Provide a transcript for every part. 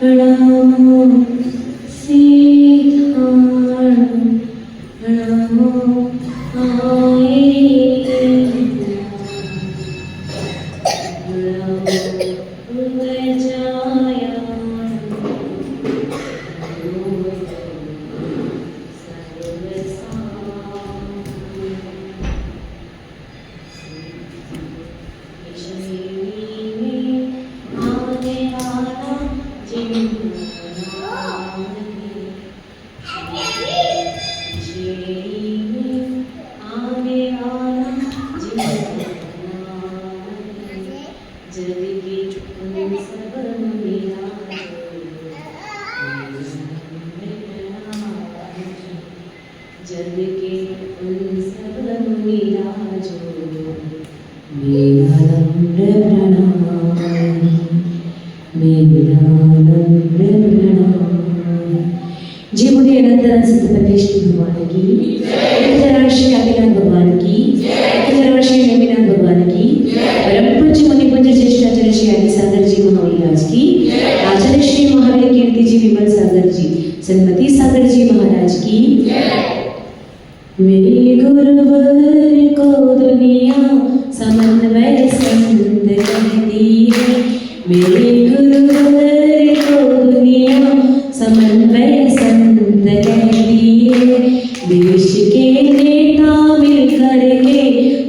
नमो सीताराम नमो जग के उन सब मिराजो मेरा नम्र प्रणाम मेरा नम्र प्रणाम। जी बोलिए अनंत सतपति श्री भगवान की, 1000 वर्ष काशीनाथ भगवान की, 1000 वर्ष नेमिनाथ भगवान की, परम पूज्य मुनि पूज्य ज्येष्ठ आचार्य श्री आदि सागर जी महाराज की, आचार्य श्री महावीर कीर्ति जी विमल सागर जी सन्मति सागर जी महाराज की। मेरे गुरुवर को दुनिया समन्वय संत कहती है, मेरे गुरुवर को दुनिया समन्वय संत कहती है। देश के नेता मिलकर के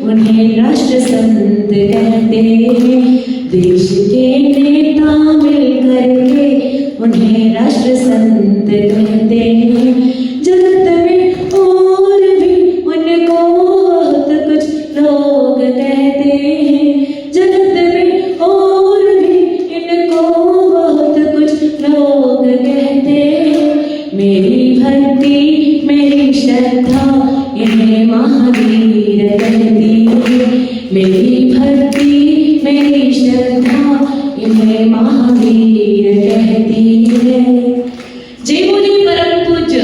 उन्हें राष्ट्र संत कहते हैं, देश के नेता मिलकर के उन्हें राष्ट्र संत कहते हैं। जगत में और भी उनको बहुत कुछ लोग कहते हैं, जगत में और भी इनको बहुत कुछ लोग कहते हैं। मेरी भक्ति मेरी श्रद्धा इन्हें महावीर कहती है, मेरी भक्ति मेरी श्रद्धा इन्हें महावीर कहती है। जय बोलिए परम पूज्य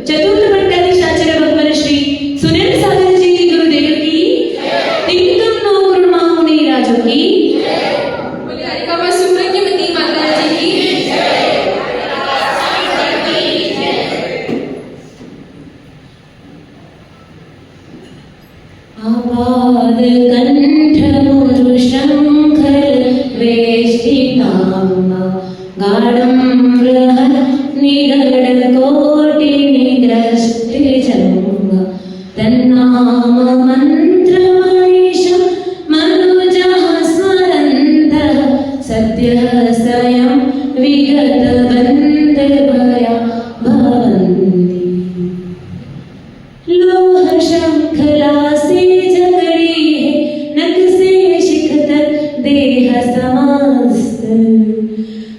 चतुर्थ मंडलाधीश आचार्य भगवान श्री सुनील सागर जी गुरुदेव की, तीर्थम नो गुरु महामुनि राजो की, बोलिए हरिकामा सुब्रह्मण्यवती माता जी की। आपाद कंठ मुरु शंकर वेष्टितांगा गाढ़ं बृहत् निगड कोटि निग्रष्टि जंगा तन्नाम मंत्र मनीष मनुजः स्मरन्तः सद्यः स्वयं विगत बन्ध भया भवन्ति। लोह शंखला से जगड़ी है नख से शिख तक देह समस्त,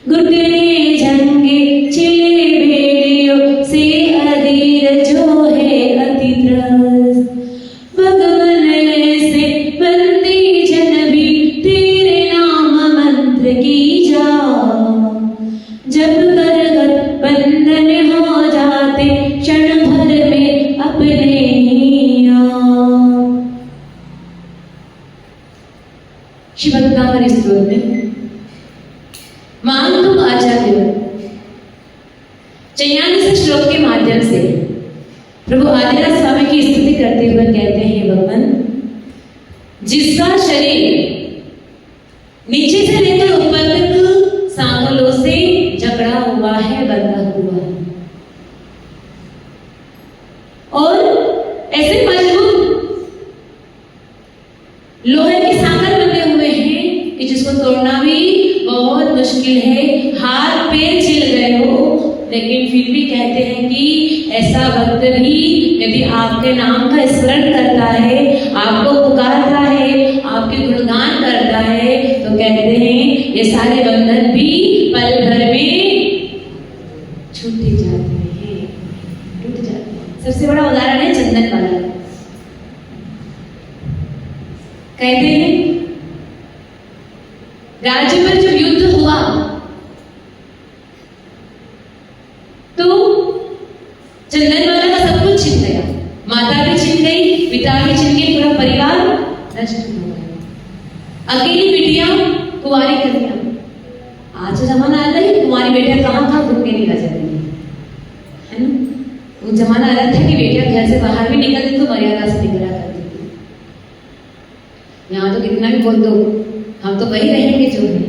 घुटने जंगे चिले बेड़ियों से अधीर जो है अति त्रस्त। भगवान ऐसे बंदी जन भी तेरे नाम मंत्र की जा, जब करगत बंधन हो जाते क्षण भर में अपने ही आप। शिवभक्तामणि स्तोत्र में महांतुम आचार्य 94 श्लोक के माध्यम से प्रभु आदिनाथ स्वामी की स्तुति करते हुए कहते हैं, भगवान जिसका शरीर नीचे से लेकर ऊपर तक सांगलों से जकड़ा हुआ है, बंधा हुआ है, और ऐसे मजबूत लोहे के सांगल बंधे हुए हैं कि जिसको तोड़ना भी बहुत मुश्किल है, हाथ पैर छिल गए हो, लेकिन फिर भी कहते हैं कि ऐसा भक्त भी यदि आपके नाम का स्मरण करता है, आपको पुकारता है, आपके गुणगान करता है, तो कहते हैं ये सारे बंधन भी पल भर में छूट जाते हैं, टूट जाते हैं। सबसे बड़ा उदाहरण है चंदन वाला। कहते हैं राज्य पर जब युद्ध हुआ तो चंदन वाला का सब कुछ छिन गया, माता भी छिन गई, पिता भी छिन गए, पूरा परिवार नष्ट हो गया। अकेली बिटिया कुंवारी कन्या, आज जमाना आ रहा है कुंवारी हमारी बेटियां कहाँ कहाँ घूमने निकल जाती है ना। वो जमाना अलग था कि बेटियां घर से बाहर भी निकलती तो मर्यादा से निकला करती थी। यहाँ तो कितना भी बोल दो, हम तो वही रहेंगे जो है,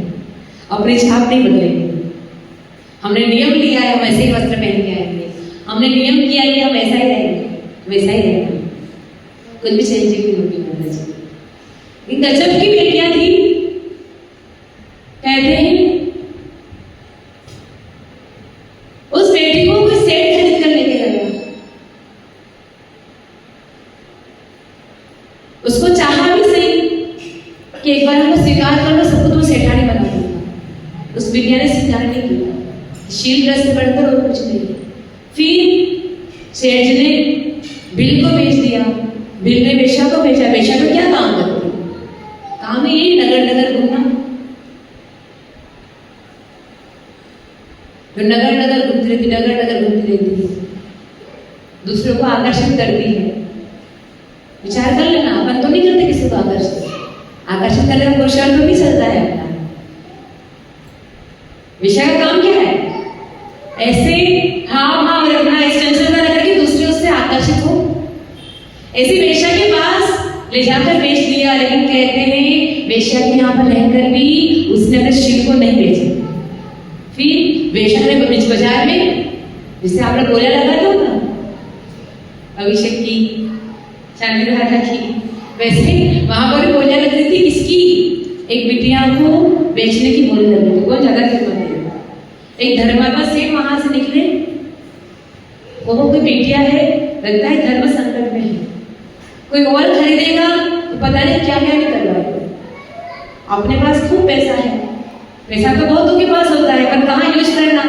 अपनी छाप नहीं बदलेंगे। हमने नियम लिया है, हम ऐसे ही वस्त्र पहन के आएंगे। हमने नियम किया है कि हम ऐसा ही रहेंगे, वैसा ही रहेंगे, कुछ भी चेंजिंग नहीं होगी माता जी। गजब की बेटियां थी। कहते हैं उस बेटी को कोई सेठ खरीद कर लेके गया, उसको चाहा भी सही कि एक बार हमको स्वीकार कर लो, सबको तुम सेठानी बना दूंगा। उस बिटिया ने स्वीकार नहीं किया, शील रस से बढ़कर और कुछ नहीं। फिर सेठ जी ने बिल को बेच दिया, बिल ने वेश्या को बेचा। वेश्या को क्या काम करती है? काम है ये नगर नगर घूमना, जो नगर नगर घूमती रहती, नगर नगर घूमती रहती है, दूसरों को आकर्षित करती है। विचार कर लेना, अपन तो नहीं करते किसी को आकर्षित करने का पुरुषार्थ तो नहीं चलता है अपना। विषय का काम क्या है? ऐसे हाँ हाँ रखना, इस चंचलता रखना कि दूसरे उससे आकर्षित हो। ऐसी वेश्या के पास ले जाकर बेच दिया, लेकिन कहते हैं वेश्या के यहाँ पर रहकर भी उसने अपने शील को नहीं बेचा। फिर वेश्या ने बीच बाजार में, जिससे आपने बोला लगा था ना, अभिषेक की, चांदी राधा की, वैसे वहां पर बोलियां लग रही थी। किसकी? एक बिटिया को बेचने की बोली लग रही थी। कौन ज्यादा कीमत है? एक धर्मात्मा सेठ वहां से निकले, वो कोई बिटिया है, लगता है धर्म संकट में है, कोई और खरीदेगा तो पता नहीं क्या क्या निकल रहा है। अपने पास खूब पैसा है, पैसा तो बहुतों के पास होता है, पर कहाँ यूज करना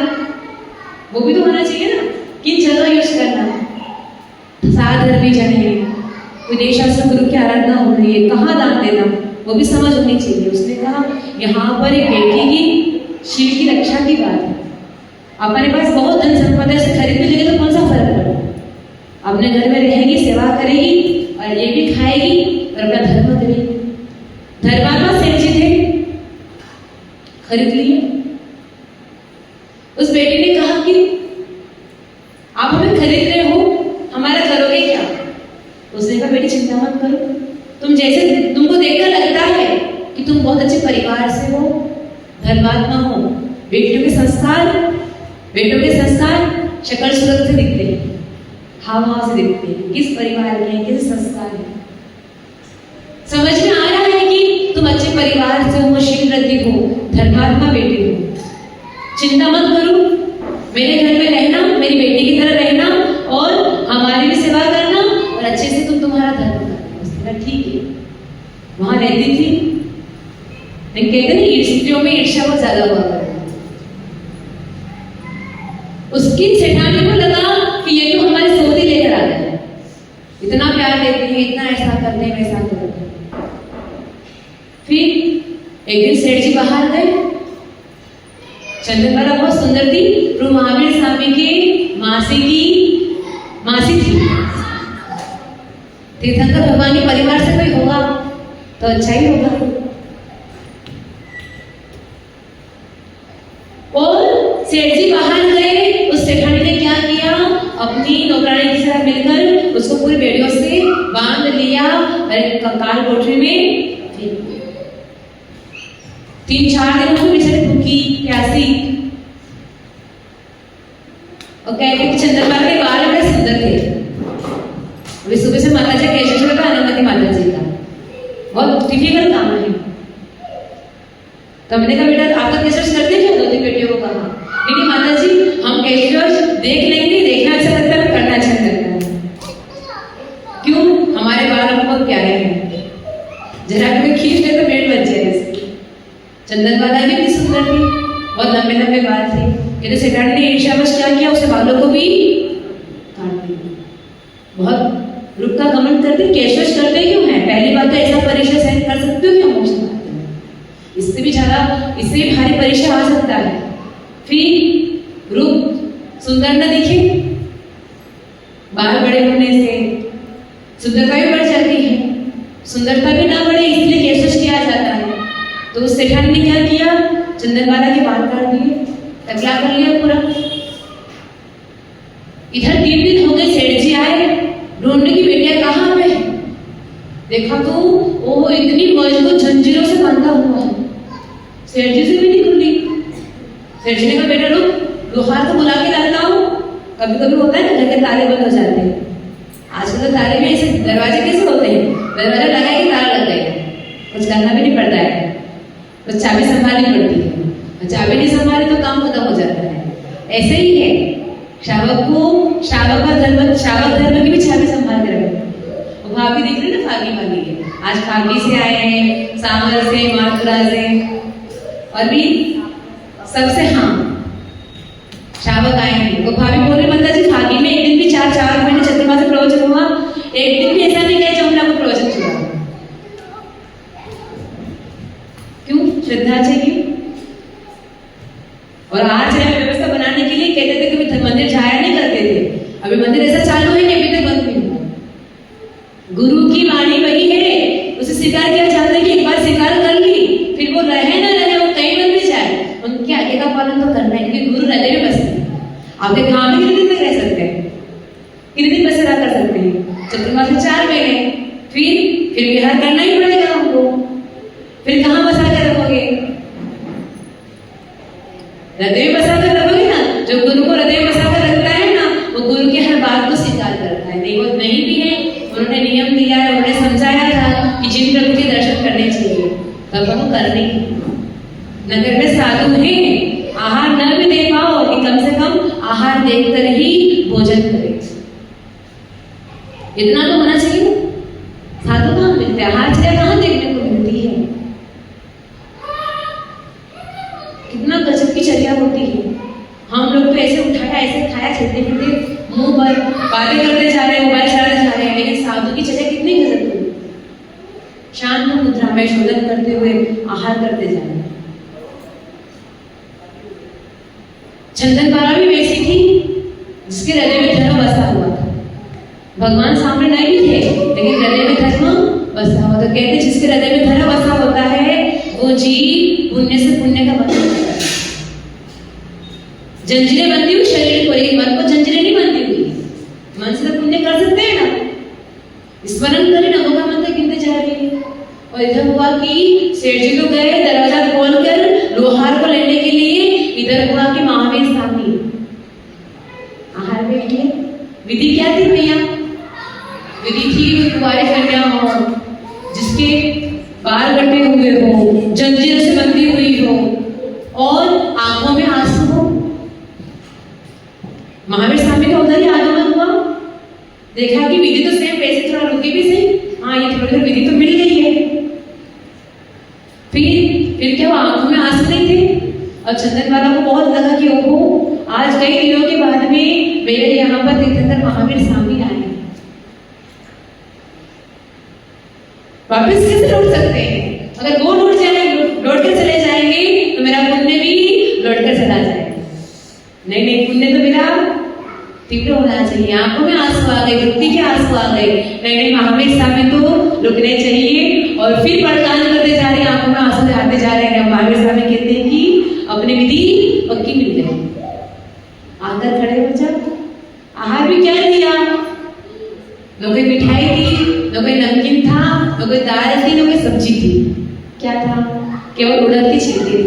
वो भी तो होना चाहिए ना, किन जगह यूज करना। साधर भी जने विदेशासन गुरु की आराधना हो रही है, कहाँ दान देना वो भी समझ होनी चाहिए। उसने कहा यहाँ पर एक बेटी की शील की रक्षा की बात है। अपने पास बहुत धन संपदा से खरीद भी लेगी तो कौन सा फर्क पड़ेगा? अपने घर में रहेगी, सेवा करेगी और ये भी खाएगी और अपना धर्म करेगी। धर्मात्मा सेठ जी थे, खरीद लिए। उस बेटी ने कहा कि आप हमें खरीद रहे हो, हमारा करोगे क्या? उसने कहा बेटी चिंता मत करो, तुम जैसे तुमको देखकर लगता है कि तुम बहुत अच्छे परिवार से हो, धर्मात्मा हो। बेटों के संस्कार शक्ल सूरत से दिखते हैं, हाव भाव से दिखते हैं, किस परिवार के हैं, किस संस्कार है। समझ में आ रहा है कि तुम अच्छे परिवार से हो, शीलवती हो, धर्मात्मा बेटी हो। चिंता मत करो, मेरे घर में रहना, मेरी बेटी की तरह रहना और हमारी भी सेवा करना और अच्छे से तुम तुम्हारा धर्म करना। उसने कहा ठीक है। वहां रहती थी, लेकिन कहते नहीं स्त्रियों में ईर्ष्या बहुत ज्यादा हुआ करती। उसकी सेठानी को लगा कि ये तो हमारे सौदे लेकर आ गए, इतना प्यार देते हैं, इतना ऐसा करते हैं, वैसा करते हैं। फिर एक दिन सेठ जी बाहर गए, चंद्रकला बहुत सुंदर थी, प्रभु महावीर स्वामी के मासी थी। तीर्थंकर भगवान के परिवार से कोई होगा तो अच्छा ही होगा। और सेठ जी बाहर गए, उस सेठानी ने क्या किया, अपनी नौकरानी के साथ मिलकर उसको पूरी बेड़ियों से बांध लिया और एक कंकाल कोठरी में फेंक दिया। 3-4 दिन उसको बेचारी भूखी प्यासी, और कहते कि चंद्रकला के बाल बड़े सुंदर थे। अभी सुबह से माता जी कैसे छोड़ा था, अनुमति माता जी का बहुत डिफिकल्ट काम है। तो हमने कहा बेटा आपका कैसे करते क्या? 2 बेटियों को कहा नहीं माता जी, हम कैसे देख लेंगे, देखना अच्छा लगता है, करना अच्छा लगता है। क्यों? हमारे बाल बहुत प्यारे हैं, जरा कभी खींच ले तो पेट बच जाए। चंद्रकला भी इतनी सुंदर थी, बहुत लंबे लंबे बाल थे। कहते सेठानी ने ईर्ष्यावश क्या किया, उसे बालों को भी काट दिया। बहुत रूप का गमन करते, कैशवश करते क्यों है? पहली बात तो ऐसा परीक्षा सहन कर सकते हो क्या मोक्ष पाते हो? इससे भी ज्यादा, इससे भारी परीक्षा आ सकता है। फिर रूप सुंदर न दिखे, बाल बड़े होने से सुंदरता भी बढ़ जाती है, सुंदरता भी ना बढ़े इसलिए कैशवश किया जाता है। तो उस सेठानी ने क्या किया, चंद्रकला के बाल काट दिए, टकला कर लिया पूरा। इधर 3 दिन हो गए, सेठ जी आए ढूंढने की बेटिया कहाँ पे। देखा तो वो इतनी मजबूत जंजीरों से बंधा हुआ है, सेठ जी से भी नहीं खुली। सेठ जी ने कहा बेटा रुक, लोहार को बुला के लाता हूँ। कभी कभी होता है ना घर के ताले बंद हो जाते हैं, आजकल तो ताले भी ऐसे दरवाजे कैसे होते हैं, दरवाजा लगा के ताला लग गए, कुछ करना भी नहीं पड़ता है, बस चाबी संभालनी पड़ती है। चाबी नहीं संभाली तो काम खत्म हो जाता है। ऐसे ही है, शावक धर्म की भी चाबी संभाल के रखे। वो भाभी दिख रही ना, फागी वाली है, आज फागी से आए हैं, सामर से, माथुरा से, और भी सबसे। हाँ, शावक आए हैं। वो भाभी बोल रही माता जी फागी में एक दिन भी 4 महीने चंद्रमा से प्रवचन हुआ, एक दिन भी ऐसा नहीं किया जो हमने आपको प्रवचन सुना। क्यों? श्रद्धा चाहिए। और आज व्यवस्था बनाने के लिए कहते थे कि मंदिर जाया नहीं करते थे, अभी मंदिर ऐसा चालू है कि अभी तक बंद नहीं हुआ। गुरु की वाणी वही है, उसे स्वीकार किया जाता है कि एक बार स्वीकार कर ली, फिर वो रहे ना रहे, वो कहीं बन भी जाए, उनके आगे का पालन तो करना है, क्योंकि गुरु हृदय में बसते हैं। आपके गाँव में कितने दिन तक रह सकते हैं, कितने दिन बसेरा कर सकते हैं? चतुर्मास से 4 महीने, फिर विहार करना ही पड़ेगा हमको। फिर कहाँ बसा कर रखोगे? हृदय में बसा कर रखोगे ना। जो गुरु को हृदय में बसा कर रखता है ना, वो गुरु की हर बात को स्वीकार करता है। नहीं वो नहीं भी है, उन्होंने नियम दिया है, उन्होंने समझाया था कि जिन प्रभु के दर्शन करने चाहिए, तब हम करने। नगर में साधु हैं, आहार न भी दे पाओ कि कम से कम आहार देखकर ही भोजन करें, इतना तो होना चाहिए। साधु कहाँ मिलते हैं, आहार चर्या कहाँ देखने को मिलती है? कितना गजब की चर्या होती है। हम लोग तो ऐसे उठाया, ऐसे खाया, चलते फिरते मुंह पर बातें करते जा रहे हैं, मोबाइल चलाते जा रहे हैं, लेकिन साधु की चर्या कितनी गजब की। शांत मुद्रा में शोधन करते हुए आहार करते जा रहे हैं। चंदनबाला भी वैसी थी जिसके हृदय में धर्म बसा हुआ था। भगवान सामने नहीं भी थे, लेकिन हृदय में धर्म बसा हुआ। तो कहते जिसके हृदय में धर्म बसा होता है वो जीव पुण्य से पुण्य का बंधन करता है। जंजीरें बंधी हुई शरीर को, लेकिन मन को जंजीरें नहीं बंधी हुई। मन से तो पुण्य कर सकते हैं ना, स्मरण करें ना, होगा मन तक गिनते जा रही है। और इधर हुआ कि सेठ जी तो गए दरवाजा खोलकर लोहार को लेने के लिए, इधर हुआ कि महावीर स्वामी आहार में लिए। विधि क्या थी भैया? विधि थी कुंवारी कन्या हो, जिसके बाल कटे हुए हो, जंजीरों से बंधी हुई हो और आंखों में आंसू हो। महावीर स्वामी का उधर ही आगमन हुआ, देखा कि विधि तो सेम, पैसे थोड़ा रुके भी सही, हाँ ये थोड़ी देर विधि तो मिल गई है। फिर क्या वो आंखों में आंसू नहीं थे? और चंदनबाला को बहुत लगा कि ओहो, आज कई दिनों के बाद में मेरे यहाँ पर तीर्थंकर महावीर स्वामी आए, वापस कैसे लौट सकते हैं? अगर वो लौट कर चले जाएंगे तो मेरा पुण्य भी लौट कर चला जाएगा। नहीं, पुण्य तो मेरा तीव्र होना चाहिए। आंखों में आंसू आ गए, भक्ति के आंसू आ गए। नहीं, महावीर स्वामी तो रुकने चाहिए। और फिर पड़ताल करते जा रहे हैं, आंखों में आंसू आते जा रहे हैं। महावीर स्वामी कहते हैं कि अपनी विधि पक्की मिल गई। आकर खड़े हो जा, आहार भी क्या दिया? न कोई मिठाई थी, न कोई नमकीन था, न कोई दाल थी, न कोई सब्जी थी। क्या था? केवल उड़द की छिलके थी।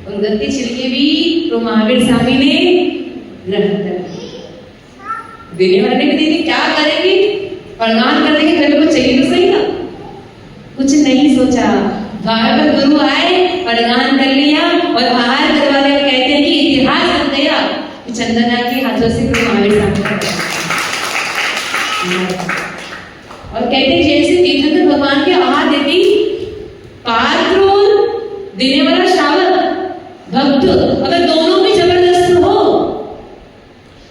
और उड़द की छिलके भी तो महावीर स्वामी ने ग्रहण कर देने वाले ने दीदी क्या करेंगे? प्रणाम करने के घर को चाहिए तो सही ना, कुछ नहीं सोचा। द्वार पर गुरु आए, प्रणाम कर लिया और आहार करवा लिया। कहते हैं कि इतिहास बन गया कि चंदना के हाथों से गुरु महावीर स्वामी। और कहते हैं जैसे तीर्थंकर भगवान के आहार देती, पात्र देने वाला श्रावक भक्त, अगर दोनों में जबरदस्त हो,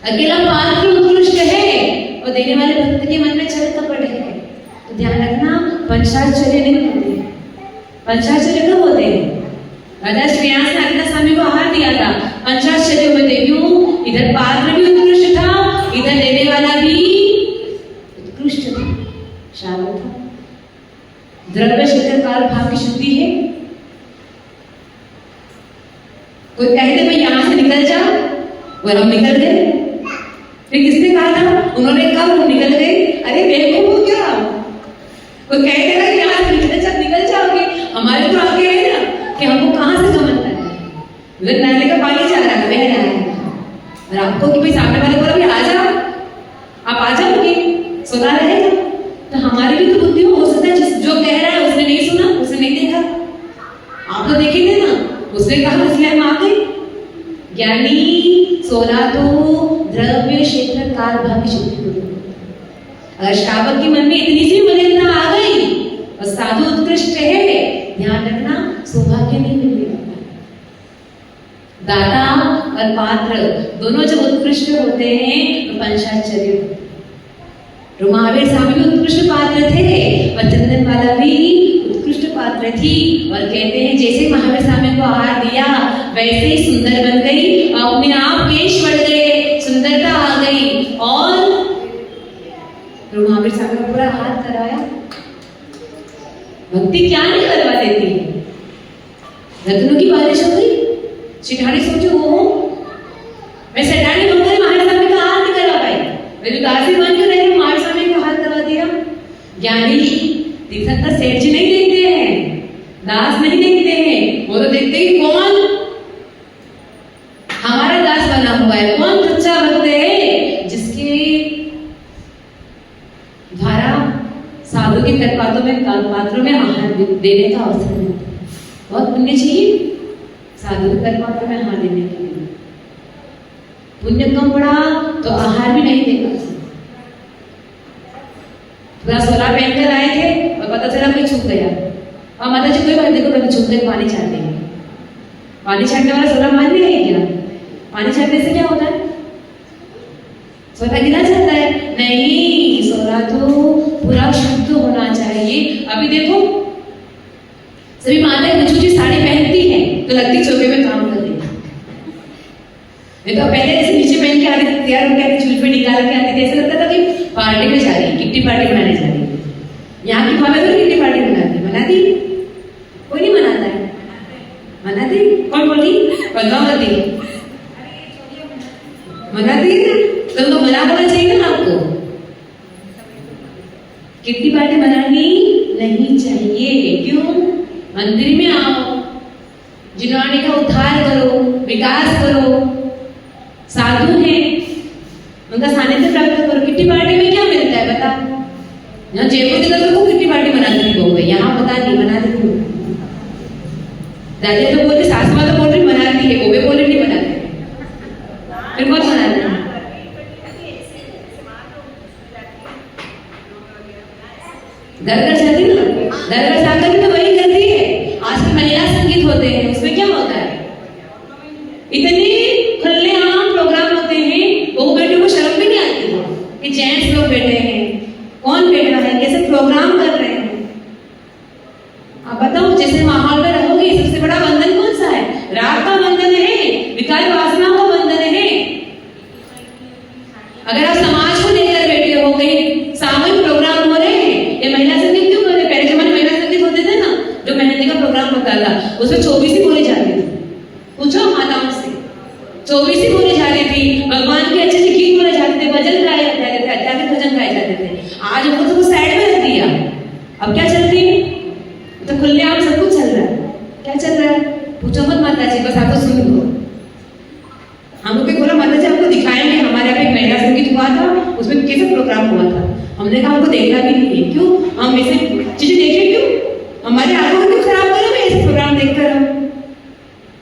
अकेला पात्र उत्कृष्ट है और देने वाले भक्त के मन में छल कपट है, तो ध्यान रखना पंचाश्चर्य नहीं होते। पंचाश्चर्य कब होते हैं? राजा श्रेयांस ने अग्नि स्वामी को आहार दिया था, पंचाश्चर्य होते। क्यों? इधर पात्र भी उत्कृष्ट था, इधर देने वाला भी उत्कृष्ट था, श्रावक था। द्रव्य शरीर काल भाव की शुद्धि है। कोई कहते मैं यहां से निकल जाओ, और हम निकल गए। फिर किसने कहा था? उन्होंने कहा वो निकल गए। अरे बेवकूफ हो क्या? कोई कह देगा कि यहाँ से निकल जाओगे, हमारे तो आगे है ना कि हमको कहाँ से गमन करना है। उधर नाले का पानी जा रहा है, बह रहा है, और आपको कि भाई सामने वाले बोला भी आ जाओ, आप आ जाओगे, सुना रहेगा। तो हमारी भी तो बुद्धि हो सकता है, जो कह रहा है उसने नहीं सुना, उसने नहीं देखा। आप तो देखेंगे ना, उसने कहा इसलिए हम आ गए। ज्ञानी सोना तो द्रव्य क्षेत्र काल भावी शुद्धि हो। अगर श्रावक के मन में इतनी सी मलिनता आ गई और साधु उत्कृष्ट है, ध्यान रखना सौभाग्य नहीं मिलेगा। दाता और पात्र दोनों जब उत्कृष्ट होते हैं तो पंचाश्चर्य। तो महावीर स्वामी भी उत्कृष्ट पात्र थे और चंदन वाला भी उत्कृष्ट पात्र थी। और कहते हैं जैसे महावीर स्वामी को आहार दिया वैसे ही सुंदर बन गई, अपने आप केश बढ़ गए, सुंदरता आ गई। और तो महावीर स्वामी को पूरा हाथ कराया। भक्ति क्या नहीं करवा देती है? रत्नों की बारिश हो गई। शिठानी सोचो वो मैं सेठानी बनकर महावीर स्वामी का हाथ नहीं करवा पाई, मेरी दासी बनकर रही, महावीर स्वामी का हाथ करवा दिया। ज्ञानी तीर्थंकर सेठ जी नहीं देखते हैं, दास नहीं देखते हैं, वो तो देखते हैं कौन हमारा दास बना हुआ है, कौन सच्चा भक्त है, जिसके द्वारा साधु के कर्पातों में पात्रों में आहार देने का अवसर मिलता है। बहुत पुण्य चाहिए साधु के कर्पातों में आहार देने के लिए। पुण्य कम पड़ा तो आहार भी नहीं देगा। पूरा सोला पहनकर आए थे और पता चला कोई छूट गया, और माता जी कोई बात देखो कभी छूट गए पानी छाट देंगे। पानी छाटने वाला सोला मान्य है क्या? पानी छाटने से क्या होता है? सोला गिरा जाता है? नहीं, सोला तो पूरा शुद्ध होना चाहिए। अभी देखो सभी माताएं बचूची साड़ी पहनती है तो लगती चौके में काम कर रही है। नहीं तो पहले ऐसे नीचे पहन के आती, तैयार होकर आती, चूल पे निकाल के आती थी, ऐसा लगता था कि पार्टी में जा रही है, किट्टी पार्टी मनाने जा रही है। यहाँ की भाभी तो किट्टी पार्टी मनाती कोई नहीं मनाता है। मनाती कौन बोली? पद्मावती मनाती है ना, तो मना होना चाहिए ना आपको। किट्टी पार्टी मनानी नहीं चाहिए। क्यों? मंदिर में आओ, जिन्होंने का उद्धार करो, विकास करो, साधु है उनका सानिध्य प्राप्त करो। किट्टी पार्टी में क्या मिलता है बता? यहाँ जयपुर की तरफ तो किट्टी पार्टी मनाती थी लोग, यहाँ पता नहीं मनाती थी। दादी तो बोल रही, सासू माँ तो बोल रही मनाती है, गोबे बोल रही नहीं मनाते। फिर कौन मनाते हैं? दरगाह जाती ना, दरगाह जाकर भी तो वही करती है। आजकल महिला संगीत होते हैं, उसमें क्या होता है? इतने खुलेआम प्रोग्राम होते हैं, वो बेटियों को शर्म भी नहीं आती है कि जेंट्स लोग बैठे हैं, कौन बैठ रहा है, कैसे प्रोग्राम कर रहे हैं। आप बताओ, जैसे माहौल में रहोगे, सबसे बड़ा बंधन कौन सा है? राग का बंधन है, विकार वासना का बंधन है। अगर आप समाज को लेकर बैठे हो, कहीं सामूहिक प्रोग्राम हो रहे हैं, ये महिला संगीत क्यों कर रहे? पहले जमाने में महिला संगीत होते थे ना, जो मेहंदी का प्रोग्राम होता था, उसमें 24 ही बोली जाती थी। पूछो माताओं से, 24 ही बोली जाती थी, भगवान के अच्छे अच्छे गीत बोले जाते थे, भजन गाए जाते थे, आध्यात्मिक भजन गाए जाते थे। आज हमको तो साइड में रख दिया। अब क्या चल रही है? तो खुलेआम सब कुछ चल रहा है। क्या चल रहा है? पूछो मत माता जी, बस आप तो सुन लो। हम लोग बोला माता जी आपको दिखाएंगे, हमारे यहाँ पे एक महिला संगीत हुआ था, उसमें कैसे प्रोग्राम हुआ था। हमने कहा हमको देखना भी नहीं है। क्यों? हम ऐसे चीजें देखें क्यों? हमारे आंखों को क्यों खराब करें? मैं ऐसे प्रोग्राम देखकर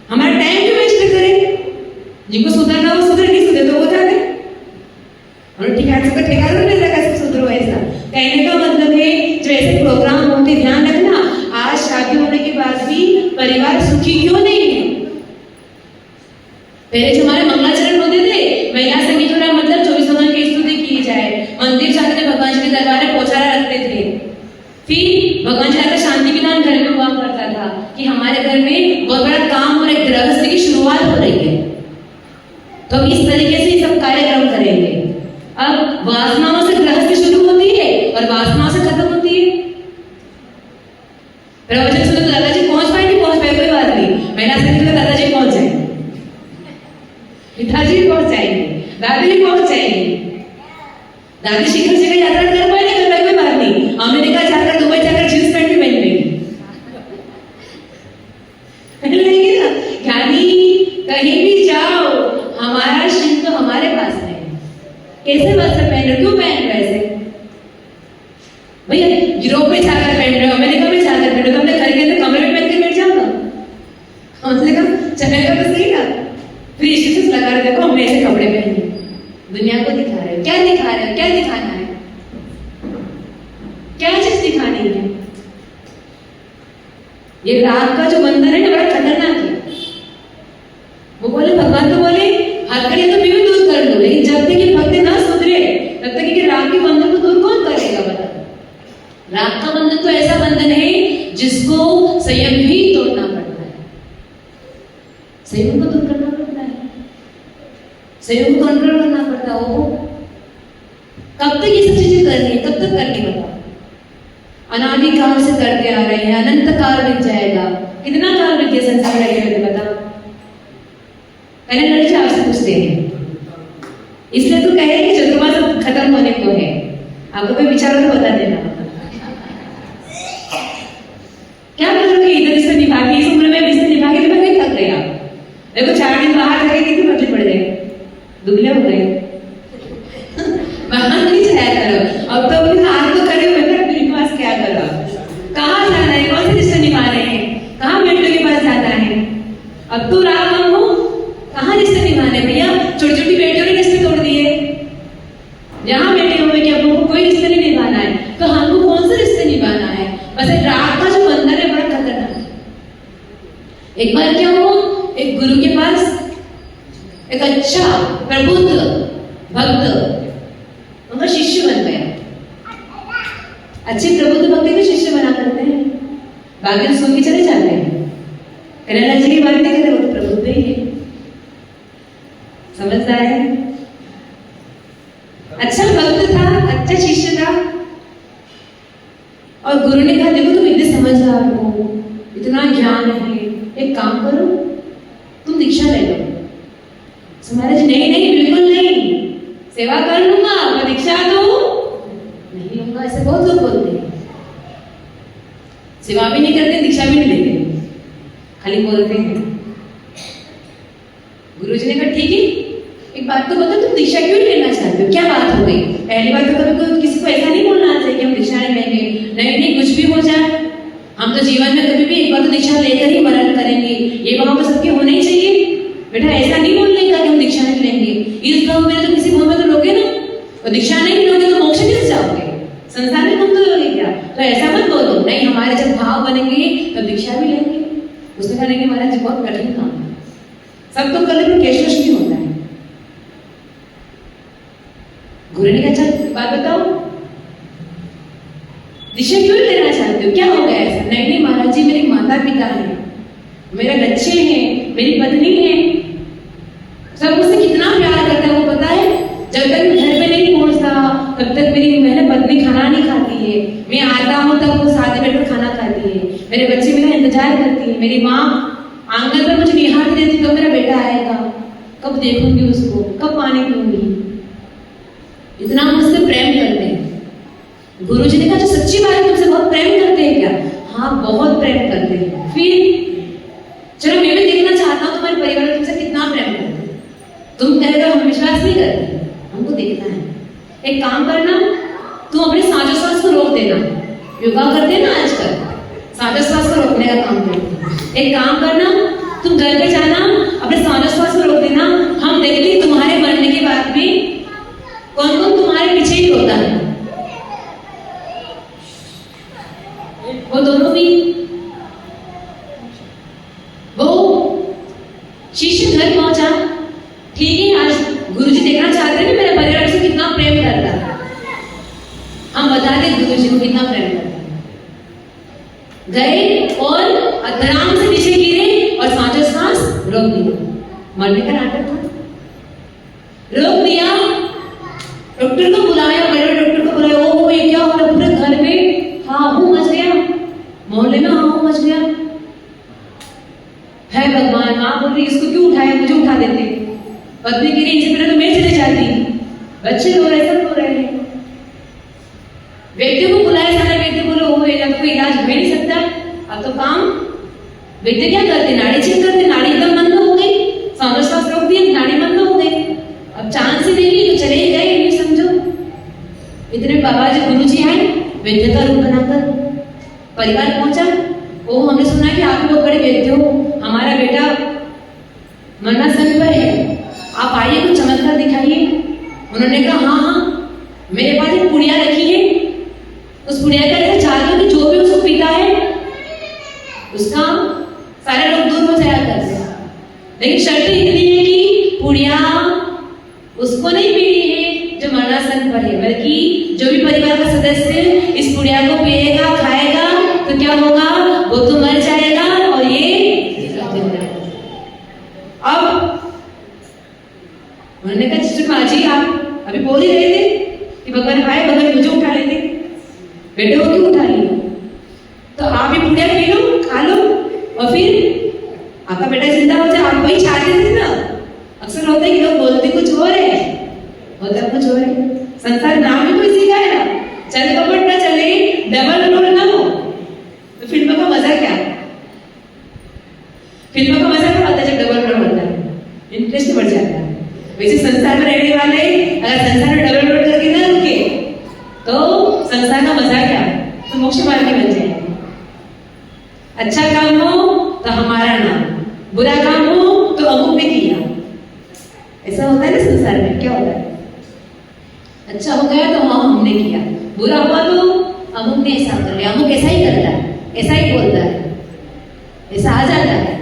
हमारा टाइम क्यों वेस्ट करें? जिनको सुधरना वो सुधर, नहीं सुधर तो वो जाने। और ठिकाना नहीं लगा कैसे सुधरो। ऐसा कहने का मतलब है जो ऐसे प्रोग्राम होते, ध्यान रखना, आज शादी होने के बाद भी परिवार सुखी क्यों नहीं है? पहले जो हमारे मंगलाचरण होते थे, महिला संगीत हो रहा मतलब 24 भगवान की स्तुति की जाए, मंदिर जाकर के भगवान जी के दरबार में पहुंचारा रखते थे। फिर भगवान जी का शांति विधान घर में हुआ करता था कि हमारे घर में बहुत बड़ा काम और एक गृहस्थ की शुरुआत हो रही है, तो हम इस तरीके से सब कार्यक्रम करेंगे। अब वासनाओं से गृहस्थी शुरू होती है और वासनाओं से खत्म होती है। प्रवचन सुनो तो दादाजी पहुंच पाए नहीं पहुंच पाए कोई बात नहीं, महिला संगीत में दादाजी पहुंच जाए। दादी शिखर जी का यात्रा कर पाए नहीं कर पाए कोई बात नहीं, अमेरिका जाकर दुबई जाकर जींस पैंट भी पहन लेगी, पहन लेगी ना। यानी कहीं भी जाओ हमारा शिव तो हमारे पास है। कैसे वस्त्र पहन रहे, क्यों पहन रहे ऐसे भैया? यूरोप में जाकर पहन रहे हो, अमेरिका में जाकर पहन रहे हो, तो अपने घर के अंदर कमरे में पहन के बैठ जाओ ना, कम से कम चलेगा तो सही ना। फिर स्टेटस लगा रहे देखो हमने ऐसे कपड़े पहने, दुनिया को दिखा रहे हो। क्या दिखा रहे हो, क्या दिखाना है, क्या चीज दिखानी है? ये राग का जो बंधन है ना बड़ा खतरनाक है। वो बोले भगवान तो बोले हर कड़िया तो मैं भी दूर कर लूं, लेकिन जब तक ये भक्त ना सुधरे तब तक ये राग के बंधन को दूर कौन करेगा बता? राग का बंधन तो ऐसा बंधन है जिसको संयम ही तोड़ना पड़ता है, संयम को दूर करना पड़ता है, संयम को कंट्रोल करना पड़ता है। वो कब तक ये सब चीजें करनी है, कब तक करनी बताओ? अनादिकाल से करते आ रहे हैं, अनंत काल बीत जाएगा। कितना काल बीत गया संसार में बताओ? कहने लगे आपसे पूछते हैं, इसलिए तो कहे कि चतुर्मास खत्म होने को है। आपको कोई विचार तो बता देना, क्या करोगे? इधर से निभा के इस उम्र में इससे निभा के थक गए आप। देखो 4 दिन बाहर जाके कितने पतले पड़ गए, दुबले हो गए। बाहर नहीं जाया करो, अब तो अपने हाथ तो खड़े हुए ना, मेरे पास क्या करो? कहाँ जाना है, कौन से रिश्ते निभाने हैं, कहाँ बेटों के पास जाना है? अब तो राम हम हो, कहाँ रिश्ते निभाने भैया? छोटी छोटी बेटियों ने रिश्ते तोड़ दिए। जहाँ बेटे हुए कि अब हमको कोई रिश्ते नहीं निभाना है, तो हमको कौन से रिश्ते निभाना है? बस राग का जो बंधन है बड़ा खतरनाक है। एक बार क्या हुआ, एक गुरु के पास एक अच्छा प्रबुद्ध भक्त उनका शिष्य बन गया। अच्छे प्रबुद्ध भक्त को शिष्य बना करते हैं, बाकी सुन के चले जाते हैं। कन्हैया जी की बात नहीं कहते, वो तो प्रबुद्ध ही है, समझदार है, अच्छा भक्त था, अच्छा शिष्य था। और गुरु ने कहा देखो तुम इतने समझदार हो, इतना ज्ञान है, एक काम करो तुम दीक्षा ले लो। महाराज नहीं नहीं बिल्कुल नहीं, सेवा कर लूंगा मैं, दीक्षा दो नहीं लूंगा। ऐसे बहुत लोग बोलते हैं, सेवा भी नहीं करते, दीक्षा भी नहीं लेते, खाली बोलते हैं। गुरुजी ने कहा ठीक है, एक बात तो बताओ तुम दीक्षा क्यों लेना चाहते हो, क्या बात हो गई? पहली बात तो कभी किसी को ऐसा नहीं बोलना चाहिए कि हम दीक्षा नहीं लेंगे। नहीं नहीं कुछ भी हो जाए, हम तो जीवन में कभी भी एक बार तो दीक्षा लेकर ही मरण करेंगे, ये भाव तो सबके होने ही चाहिए। बेटा ऐसा नहीं बोलने का कि हम दीक्षा नहीं लेंगे, इस भाव में तो किसी भाव में तो लोगे ना, और दीक्षा नहीं लोगे तो मोक्ष कैसे जाओगे, संसार में तुम तो लोगे क्या? तो ऐसा मत बोलो, नहीं हमारे जब भाव बनेंगे तब दीक्षा भी लेंगे। उसने कहा नहीं महाराज बहुत कठिन काम है, सब तो कल में केश नहीं होता है। गुरु ने कहा अच्छा बात बताओ, दीक्षा क्यों लेना चाहते हो, क्या हो गया ऐसा? नहीं नहीं महाराज जी मेरे माता पिता हैं, मेरे बच्चे हैं, मेरी पत्नी है, सब मुझसे कितना प्यार करता है वो पता है। जब तक मैं घर पे नहीं पहुंचता तब तक मेरी पत्नी खाना नहीं खाती है, मैं आता हूँ तब वो साथ में बैठकर खाना खाती है, मेरे बच्चे मेरा इंतजार करती है, मेरी माँ आंगन पर मुझे निहार देती तो मेरा बेटा आएगा, कब देखूंगी उसको, कब पानी पीऊंगी। इतना मुझसे प्रेम करते हैं। गुरुजी ने कहा जो सच्ची बात है तुमसे बहुत प्रेम करते हैं क्या? हाँ बहुत प्रेम करते हैं। फिर चलो मैं भी देखना चाहता हूँ तुम्हारे परिवार में तुमसे कितना प्रेम करते हैं। तुम कह रहे हो हम विश्वास नहीं करते, हमको देखना है। एक काम करना, तुम अपने सांसोश्वास को रोक देना, योगा करते हैं ना आजकल, सांसोश्वास को रोकने का काम करते। एक काम करना, तुम घर पे जाना, अपने सांसोश्वास को रोक देना, हम देखते हैं तुम्हारे मरने के बाद भी कौन कौन तुम्हारे पीछे ही होता है। वो दोनों भी, वो शिष्य घर पहुंचा, ठीक है आज गुरुजी देखना चाहते हैं ना मेरे परिवार से कितना प्रेम करता है, हम बता दें गुरुजी को कितना प्रेम करता है। गए और आराम से नीचे गिरे और सांस रोक दिया, मरने का नाटक था, रोक दिया। डॉक्टर को बुलाया, बड़े डॉक्टर को बुलाया, ओ ये क्या हो रहा, पूरे घर में हाँ हूँ मच गया, मोहल्ले में हाँ हूँ मच गया है। भगवान माँ बोल रही इसको क्यों उठाया, मुझे उठा देते, पत्नी की इनसे पहले तो मैं चले जाती, बच्चे रो रहे, सब रो रहे हैं। वैद्य को बुलाया, सारा वैद्य बोले वो कोई इलाज हो नहीं सकता। अब तो काम वैद्य क्या करते, नाड़ी चेक करते, नाड़ी एकदम बंद हो गई, सांस रोक दिया, नाड़ी बंद हो गई। अब चांस ही नहीं तो चले गए, ये समझो। इतने बाबा जी गुरु जी आए, वैद्य का रूप बनाकर परिवार पहुंचा। वो हमने सुना कि आप लोग बड़े वैद्य हो, हमारा बेटा मरणासन पर है, आप आइए कुछ चमत्कार दिखाइए। उन्होंने कहा हाँ हाँ, मेरे पास एक पुड़िया रखी है, उस पुड़िया का ऐसा चाह कि जो भी उसको पीता है उसका सारे लोग दूर हो जाया करते हैं। लेकिन शर्त इतनी है कि पुड़िया उसको नहीं पीनी है जो मरणासन पर है, बल्कि जो भी परिवार का सदस्य इस पुड़िया को पिएगा, खाएगा तो क्या होगा, वो तो मर जाएगा और ये अब उन्होंने कहा सिस्टर माँ जी आप अभी बोल ही रहे थे कि भगवान आए, भगवान मुझे उठा लेते, बेटे को क्यों उठा लिया, तो आप भी पुड़िया पी लो, खा लो और फिर आपका बेटा जिंदा हो जाए। आप वही चाहते थे ना। अक्सर होता है कि लोग बोलते कुछ और है, होता कुछ और है। संसार नाम भी कोई सीखा है ना, चले कपट ना चले, डबल रोल ना हो, तो फिल्म का मजा क्या? फिल्म का मजा क्या होता है जब डबल रोल होता है, इंटरेस्ट बढ़ जाता है। वैसे संसार में रहने वाले अगर संसार में डबल रोल करके ना रुके तो संसार का मजा क्या, तो मोक्ष मार्ग में बन जाएंगे। अच्छा काम हो तो हमारा नाम, बुरा काम हो तो अमुक ने किया, ऐसा होता है ना संसार में। क्या होता है, अच्छा हो गया तो हाँ हमने किया, बुरा हुआ तो अमुक ने ऐसा कर लिया, अमुक ऐसा ही करता है, ऐसा ही बोलता है, ऐसा आ जाता है।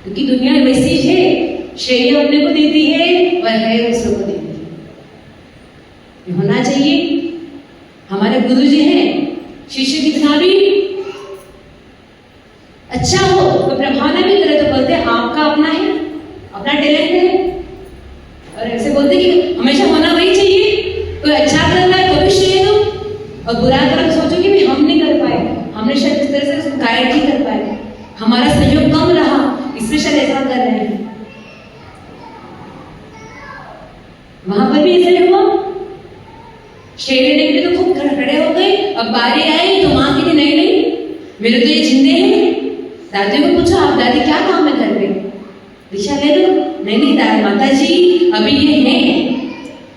क्योंकि दुनिया वैसी है, श्रेय अपने को देती है और है दूसरों को देती है। होना चाहिए। हमारे गुरु जी हैं, शिष्य कितना भी अच्छा हो तो प्रभावना भी करे तो बोलते आपका अपना है, अपना टैलेंट है, और ऐसे बोलते कि हमेशा होना वही चाहिए। कोई अच्छा कर रहा है तो भी श्रेय दो, और बुरा कर रहा सोचो कि भी हम नहीं कर पाए, हमने शायद इस तरह से उसको गाइड नहीं कर पाए, हमारा सहयोग कम रहा, इसमें शायद ऐसा कर रहे हैं। वहां पर भी ऐसा हुआ, श्रेय लेने के लिए तो खूब खड़े हो गए। अब बारी आई तो माँ की नहीं नहीं मेरे तो ये जिंदे हैं। दादी को पूछा आप दादी क्या काम है घर पे, दिशा ले लो। नहीं दादी माता जी अभी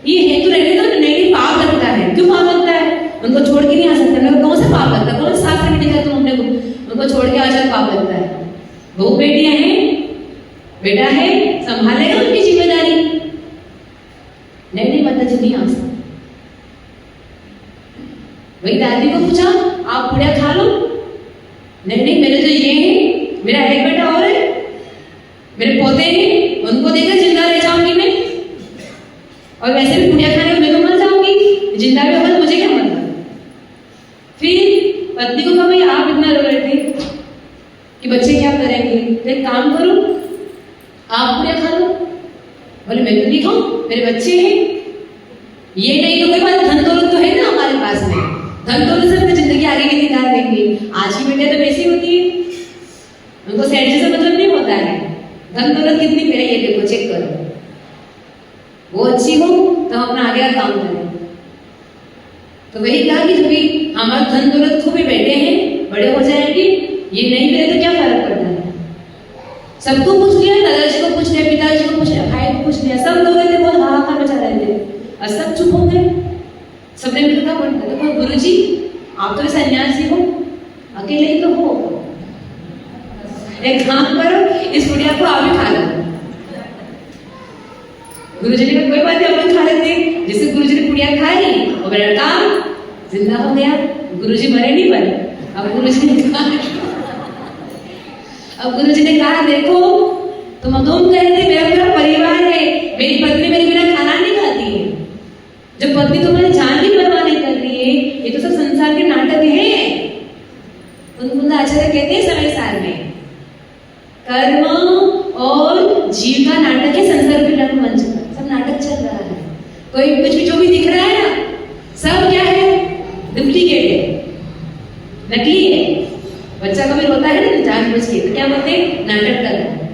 ये है तो रहने दो। नहीं पाप लगता है। क्यों पाप लगता है, उनको छोड़ के नहीं आ सकते। मैं कौन सा पाप लगता है, कौन सा शास्त्र में लिखा तुम अपने को उनको छोड़ के आ जाए पाप लगता है। वो बेटियां हैं, बेटा है, संभालेगा उनकी जिम्मेदारी। नहीं माता जी नहीं आ सकते। वही दादी को पूछा आप पुड़िया खा लो। नहीं मेरे तो ये है, मेरा एक बेटा और है, मेरे पोते हैं, उनको देकर जिंदा रह जाऊंगी मैं, और वैसे भी पुड़िया खाने में मैं तो मर जाऊंगी, जिंदा भी होगा मुझे क्या मतलब। फिर पत्नी को कहा भाई आप इतना रो रहे थे कि बच्चे क्या करेंगे, तो एक काम करो आप पुड़िया खा लो। बोले मैं तो नहीं खाऊं, मेरे बच्चे हैं। ये नहीं तो कोई बात, धन दौलत तो है ना हमारे पास में, धन दौलत से अपनी जिंदगी आगे की निकाल देंगे। आज की बेटियां तो वैसी होती है, उनको सैलरी से मतलब नहीं होता है, धन दौलत कितनी मेरे ये देखो चेक करो, वो अच्छी हो तो हम अपना आगे का काम करें। तो वही कहा कि जो भी हमारा धन दौलत खूब ही बैठे हैं, बड़े हो जाएंगे, ये नहीं मिले तो क्या फर्क पड़ता है। सबको पूछ लिया, दादाजी को पूछ लिया, पिताजी को पूछ लिया, भाई को पूछ लिया, सब लोग थे बहुत हाहाकार मचा रहे थे और सब चुप हो गए। सबने मिलकर बोला तो गुरुजी आप तो सन्यासी हो, अकेले ही तो हो, एक काम करो इस पुड़िया को आप ही खा लो। गुरुजी ने कहा कोई बात नहीं अपन खा लेते। जैसे गुरुजी ने पुड़िया खाई और मेरा काम जिंदा हो गया। गुरुजी मरे नहीं पर अब गुरुजी ने कहा देखो तुम कहते मेरा पूरा परिवार है, मेरी पत्नी मेरे बिना खाना नहीं खाती है, जो पत्नी तुम्हारी जान की परवाह नहीं कर रही है, ये तो सब संसार के नाटक है। उनको आचार्य कहते हैं समय सार में कर्म और जीव का नाटक है। संसार के रंगमंच पर सब नाटक चल रहा है। कोई कुछ भी जो भी दिख रहा है ना, सब क्या है, डुप्लीकेट है, नकली है। बच्चा कभी रोता है ना जानबूझ के, तो क्या बोलते हैं, नाटक कर रहा है,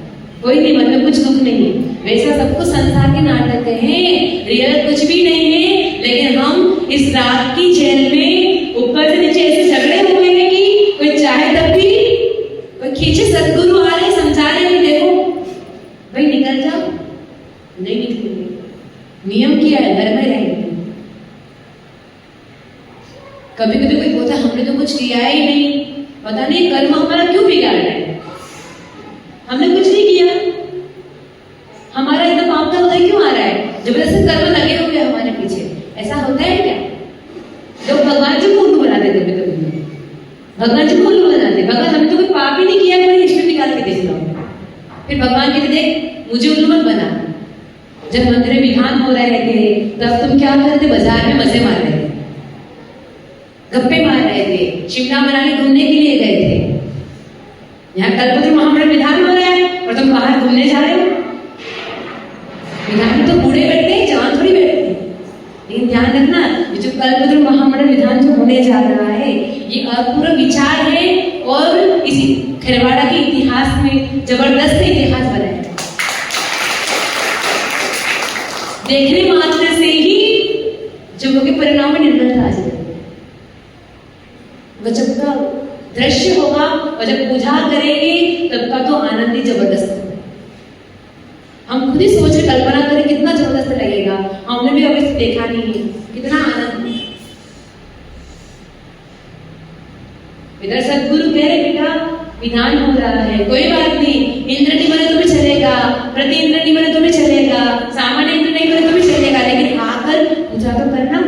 कोई नहीं, मन में कुछ दुख नहीं है। वैसा सबको संसार के नाटक है, रियल कुछ भी नहीं है, लेकिन हम इस रात की जेल में ऊपर से नीचे ऐसे झगड़े हुए हैं कि कोई चाहे तब भी कोई खींचे। सदगुरु आ रहे समझा रहे हैं, देखो भाई निकल जाओ, नहीं निकलेंगे, नियम किया है, घर में रहेंगे। कभी कभी कोई बोलता हमने तो कुछ किया ही नहीं, पता नहीं कर्म हमारा क्यों बिगाड़ रहा है। हमने कुछ नहीं किया, हमारा इतना पाप का उदय क्यों आ रहा है, जबरदस्ती कर्म लगे हुए हमारे पीछे। ऐसा होता है क्या? लोग भगवान जी को उल्लू बना देते, कभी भगवान जी को उल्लू बनाते। भगवान हमने तो कोई पाप ही नहीं किया, कोई हिस्ट्री निकाल के देख लो। फिर भगवान कहते देख मुझे उल्लू मत बना। जब मंदिर में विधान हो रहे थे तब तुम क्या कर रहे थे? बाजार में मजे मार रहे थे, गप्पे मार रहे थे, शिमला मनाली घूमने के लिए गए थे। यहाँ कल्पतरु महामंडल विधान हो रहा है और तुम बाहर घूमने जा रहे हो। विधान में तो बूढ़े बैठते हैं, जवान थोड़ी बैठते हैं। लेकिन ध्यान रखना, ये जो कल्पतरु महामंडल विधान जो होने जा रहा है ये अपूर्व विचार है और इसी खेरवाड़ा के इतिहास में जबरदस्त इतिहास बना है। देखने मात्र से ही जब के परिणाम में निर्मलता आ जाएगी। जब का दृश्य होगा और जब पूजा करेंगे तब का तो आनंद ही जबरदस्त है। हम खुद ही सोचे, कल्पना करें कितना जबरदस्त लगेगा। हमने भी अभी देखा नहीं है, कितना आनंद। इधर सदगुरु कह रहे बेटा विधान हो रहा है, कोई बात नहीं, इंद्र नहीं बने तो भी चलेगा, प्रति इंद्र नहीं बने तो भी चलेगा, सामान्य इंद्र नहीं बने तो भी चलेगा, लेकिन आकर पूजा तो करना।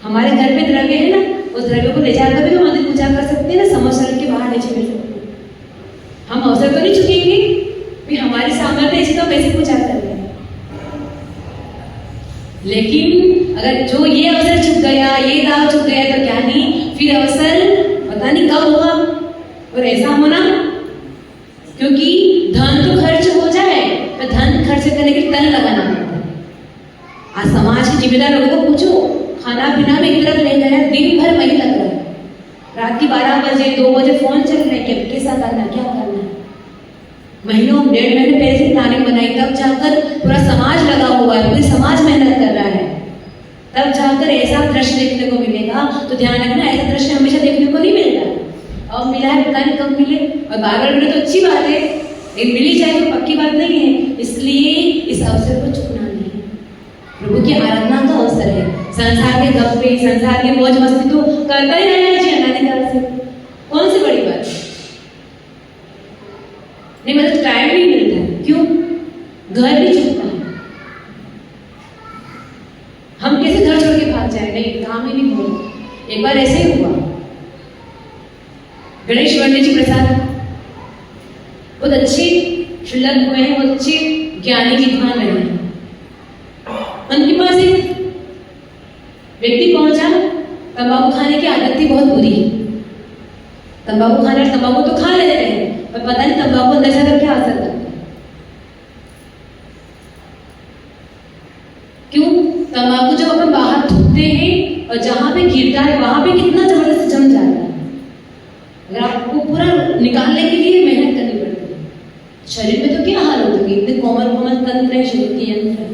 हमारे घर पे द्रव्य है ना, उस द्रव्य को ले जाकर भी तो मंदिर पूजा कर सकते हैं ना, समोसा के बाहर नीचे कर सकते हैं। हम अवसर तो नहीं चुकेंगे, फिर हमारी सामर्थ्य ऐसी तो कैसे पूजा कर रहे हैं। लेकिन अगर जो ये अवसर चुक गया, ये दाव चुक गया तो क्या नहीं, फिर अवसर पता नहीं कब होगा। और ऐसा होना क्योंकि धन तो खर्च हो जाए, तो धन खर्च करने के तन लगाना पड़ता है। आज समाज के जिम्मेदार लोगों को पूछो, खाना पीना में एक तरफ ले गया, दिन भर वही लग रहा है, रात की 12 बजे 2 बजे फोन चल रहे हैं, कैसा करना, क्या करना है। महीनों 1.5 महीने पहले से प्लानिंग बनाई, तब जाकर पूरा समाज लगा हुआ है, पूरी समाज मेहनत कर रहा है, तब जाकर ऐसा दृश्य देखने को मिलेगा। तो ध्यान रखना, ऐसा दृश्य हमेशा देखने को नहीं मिलता। अब मिला है, पता नहीं कब मिले, और बार-बार मिले तो अच्छी बात है, लेकिन मिली जाए तो पक्की बात नहीं है। इसलिए इस अवसर को चुकना नहीं है। प्रभु की आराधना का अवसर है। संसार के गप्पे, संसार की मौज मस्ती तो करता ही रहना चाहिए अनादिकाल से, कौन सी बड़ी बात है। नहीं मतलब टाइम नहीं मिलता है, क्यों? घर भी चुकता है। हम कैसे घर छोड़ के भाग जाए, नहीं काम ही नहीं हो। एक बार ऐसे ही हुआ, गणेश पंडित जी प्रसाद बहुत अच्छे शुल्लक हुए हैं, बहुत अच्छे ज्ञानी विद्वान रहे हैं। उनके पास एक व्यक्ति पहुंचा, तंबाकू खाने की आदत थी बहुत बुरी। तंबाकू खाना, तंबाकू तो खा लेते हैं पर पता नहीं तंबाकू अंदर जाकर क्या असर करता है। क्यों? तंबाकू जब अपन बाहर थूकते हैं और जहां पे गिरता है वहां पे कितना जबरदस्त जम जाता है। अगर आपको पूरा निकालने के लिए मेहनत करनी पड़ती है। शरीर में तो क्या हाल होता है, इतने कोमल कोमल तंत्र है, शरीर के यंत्र है।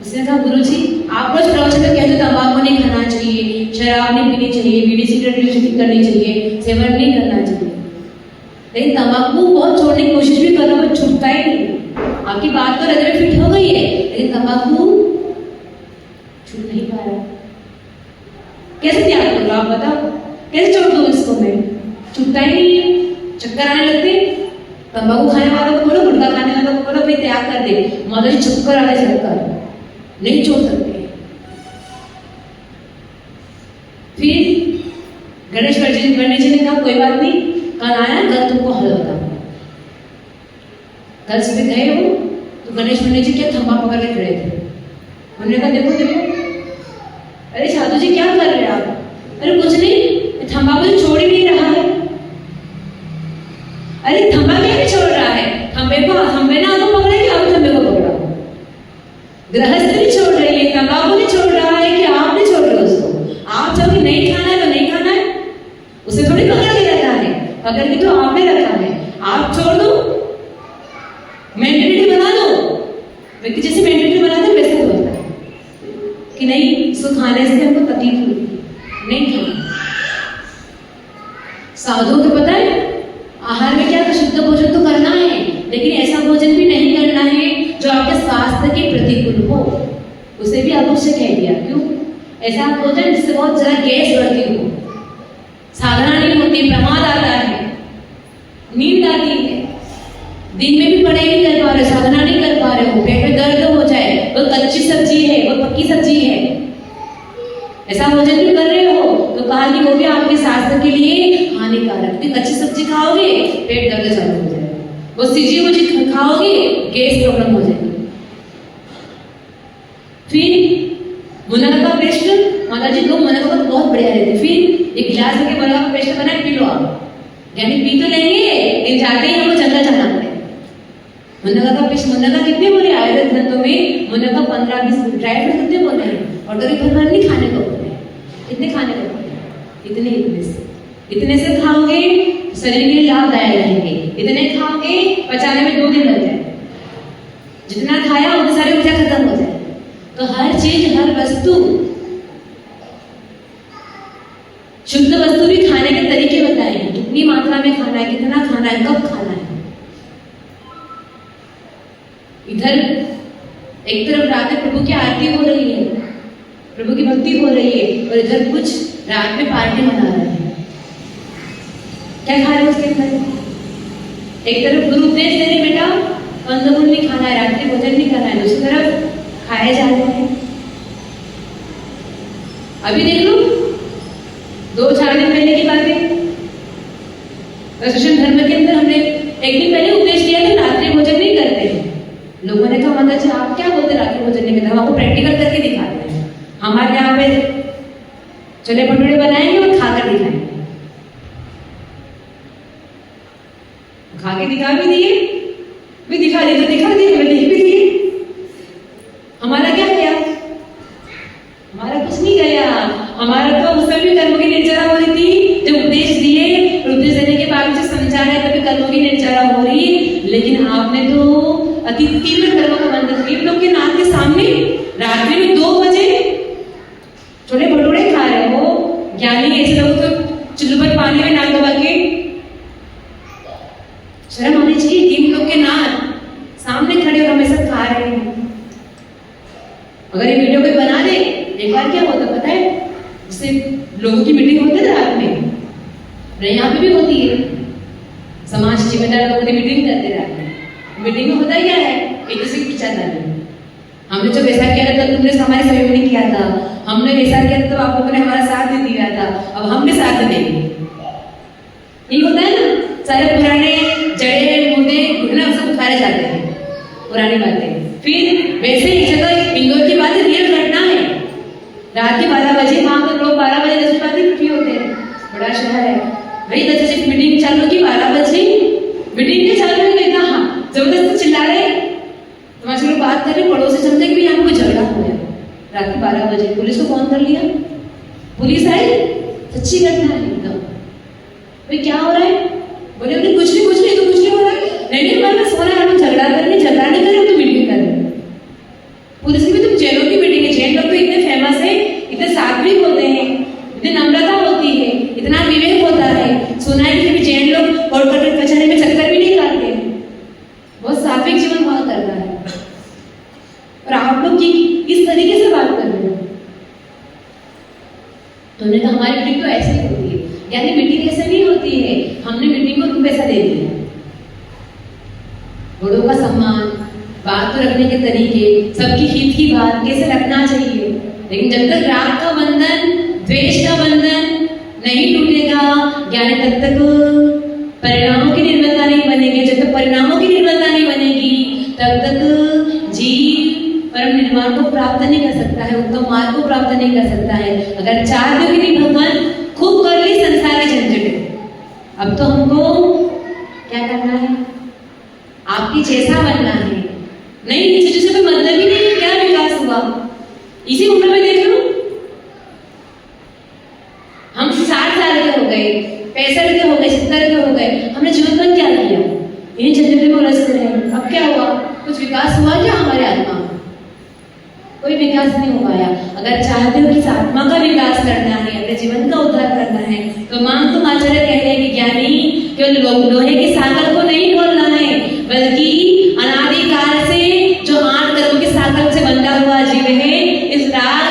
उसने कहा गुरुजी आप रोज प्रवचन में कहते तंबाकू नहीं खाना चाहिए, शराब नहीं पीनी चाहिए, बीड़ी सिगरेट नहीं करनी चाहिए, सेवन नहीं करना चाहिए, लेकिन तंबाकू बहुत छोड़ने की कोशिश भी कर रहा हूँ, छूटता ही नहीं। आपकी बात तो हृदय में फिट हो गई है, लेकिन तंबाकू छूट नहीं पा रहा। कैसे त्याग करूँ आप बताओ, कैसे छोड़ दूँ इसको मैं? छूटता ही नहीं है, चक्कर आने लगते। तंबाकू खाने वालों को बोलो, गुटखा खाने वालों को बोलो भाई त्याग कर दे, मगर चक्कर आने चक्कर नहीं छोड़ सकते। फिर गणेश पंडित जी ने कहा कोई बात नहीं, कल आया, कल तुमको हल बताऊंगा। कल सुबह गए हो तो गणेश पंडित जी क्या थंबा पकड़ के खड़े थे। उन्होंने कहा देखो देखो, अरे साधु जी क्या कर रहे हैं आप? अरे कुछ नहीं, थंबाकू छोड़ ही नहीं रहा है। अरे थंबा क्या नहीं छोड़ रहा है? थंबे ना आपको पकड़ा कि आप थंबे को पकड़ा? गृहस्थ नहीं छोड़ रही है, तंबाकू नहीं छोड़ रहा है कि आप नहीं छोड़ रहे उसको। आप जब नहीं खाना है तो नहीं खाना है, उसे थोड़ी पकड़ के रखा है, पकड़ के तो आपने रखा है। आप छोड़ दो, मेंटेलिटी बना दो, व्यक्ति जैसे मेंटेलिटी बनाते वैसे होता है कि नहीं से कह दिया। क्यों? ऐसा भोजन जिससे बहुत ज्यादा गैस बढ़ती हो, साधना नहीं होती, प्रमाद आता है, नींद आती है, दिन में भी पढ़ाई नहीं कर पा रहे, साधना नहीं कर पा रहे हो, पेट में दर्द हो जाए, वो कच्ची सब्जी है, वो पक्की सब्जी है, ऐसा भोजन भी कर रहे हो तो कहा कि वो भी आपके स्वास्थ्य के लिए हानिकारक। कच्ची सब्जी खाओगे पेट दर्द चालू हो जाएगा, वो सीजी मुझे खाओगे गैस प्रॉब्लम हो जाएगी। फिर मुनगा का पेस्ट, माता जी लोग मुनगा का बहुत बढ़िया रहते, फिर एक गिलास में मुनगा का पेस्ट बनाए पी लो आप, यानी पी तो लेंगे लेकिन जाते ही हमको जंगल जाना पड़ेगा। मुनगा का पेस्ट, मुनगा कितने बोले आयुर्वेद ग्रंथों में, मुनगा 15-20 ड्राई फ्रूट कितने बोले हैं, और तो भर नहीं खाने को बोले, कितने खाने को बोले, इतने से खाओगे शरीर के लिए लाभदायक रहेंगे, इतने खाओगे पचाने में 2 दिन लग जाए, जितना खाया उतने सारी ऊर्जा खत्म हो जाए। तो हर चीज, हर वस्तु, शुद्ध वस्तु भी खाने के तरीके बताए हैं, कितनी मात्रा में खाना है, कितना खाना है, कब खाना है। इधर एक तरफ रात में प्रभु की आरती हो रही है, प्रभु की भक्ति हो रही है, और इधर कुछ रात में पार्टी मना रहे हैं। क्या खा रहे हो उसके अंदर? एक तरफ गुरु उपदेश दे रहे बेटा कंदमूल नहीं खाना है, रात्रि भोजन नहीं करना है, दूसरी तरफ खाए जा रहे हैं। अभी देख लो 2-4 दिन पहले की बात है, क्रिश्चियन धर्म के अंदर हमने एक दिन पहले उपदेश दिया था रात्रि भोजन नहीं करते हैं। लोगों ने कहा माता जी आप क्या बोलते रात्रि भोजन नहीं करते, हम आपको प्रैक्टिकल करके दिखाते हैं। हमारे यहाँ पे चले भटूरे बनाएंगे और खाकर दिखाएंगे, खा के दिखा भी दिए, भी दिखा दिए तो दिखा दिए, देख भी दिए। हमारा क्या गया? हमारा कुछ नहीं गया, हमारा तो उस समय कर्मों की निर्जरा हो रही थी, जब उपदेश दिए, उपदेश देने के बाद जो समझा रहे तभी कर्मों की निर्जरा हो रही, लेकिन आपने तो अति तीव्र कर्मों का बंधन, गरीब लोग के नाक के सामने रात्रि में 2 बजे छोले भटूरे खा रहे हो। ज्ञानी ऐसे लोग तो चुल्लू पर पानी में नाक दबा के, शर्म आनी चाहिए, 3 लोग के नाक सामने खड़े और हमेशा खा रहे हैं। अगर ये वीडियो कोई बना दे, एक बार क्या होता पता है, जैसे लोगों की मीटिंग होती है रात में, यहाँ पे भी होती है, समाज जिम्मेदार लोगों की मीटिंग करते रात में। मीटिंग में होता क्या है, एक दूसरे की खिंचातानी, हमने जब ऐसा किया था तुमने हमारे सहयोग नहीं किया था, हमने ऐसा किया था तो आप लोगों ने हमारा साथ नहीं दिया था, अब हमने साथ देंगे। ये होता है ना, सारे पुराने जड़े मुद्दे ना सब उखाड़े जाते हैं, पुरानी बातें। फिर वैसे ही जगह इंदौर की बात रियल घटना है, रात के 12 बजे वहां पर लोग 12 बजे 10 बजे फ्री होते हैं, बड़ा शहर है भाई, 10 बजे मीटिंग चालू की, 12 बजे मीटिंग के चालू हुई, कहा जबरदस्ती चिल्ला रहे, तुम्हारे लोग बात कर रहे, पड़ोसी समझे कि यहाँ कोई झगड़ा हो गया रात के 12 बजे, पुलिस को फोन कर लिया, पुलिस आई, सच्ची घटना है एकदम। भाई क्या हो रहा है? बोले कुछ नहीं तो कुछ नहीं हो रहा है, नहीं मैं सो रहा है, झगड़ा नहीं कर रहे तो मीटिंग कर रहे। पुलिस की भी तुम जैनों की मीटिंग है, जैन लोग तो इतने फेमस है, इतने सात्विक होते हैं, इतनी नम्रता होती है, इतना विवेक होता है, सुना है कि जैन लोग कोर्ट कचहरी में चक्कर भी नहीं काटते, बहुत सात्विक जीवन हुआ करता है, और आप लोग की इस तरीके से बात कर रहे हो। तो उन्होंने कहा हमारी मीटिंग तो ऐसी होती है, यानी मीटिंग ऐसे नहीं होती है, हमने मीटिंग को 2 पैसा दे दिया। बड़ों का सम्मान, बात तो रखने के तरीके, सबकी हित की बात कैसे रखना चाहिए, लेकिन जब तक राग का बंधन, द्वेष का बंधन नहीं टूटेगा, ज्ञान तब तक परिणामों की निर्मलता नहीं बनेगी। जब तक परिणामों की निर्मलता नहीं बनेगी तब तक जीव परम निर्वाण को प्राप्त नहीं कर सकता है, उत्तम मार्ग को प्राप्त नहीं कर सकता है। अगर 4 योगिनी भगवान खूब कर ली संसार के झंझट, अब तो हमको क्या करना है, आपकी जैसा बनना है। नहीं इन चीजों से कोई मतलब ही नहीं, क्या विकास हुआ इसी उम्र में देख लो, हम 60 साल के हो गए, 65 के हो गए, 70 के हो गए, हमने जीवन में क्या किया, इन्हीं झंझटों में उलझते रहे। अब क्या हुआ, कुछ विकास हुआ क्या हमारे आत्मा में? कोई विकास नहीं हो पाया। अगर चाहते हो कि इस आत्मा का विकास करना है, अपने जीवन का उद्धार करना है, तो मान तुम आचार्य कह रहे हैं कि ज्ञानी केवल लोहे की सागर को नहीं ढोलना है, बल्कि अनादिकाल से जो 8 कर्मों की सागर से बंधा हुआ जीव है, इस राग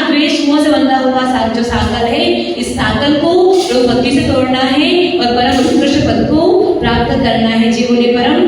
करना है। जी बोले परम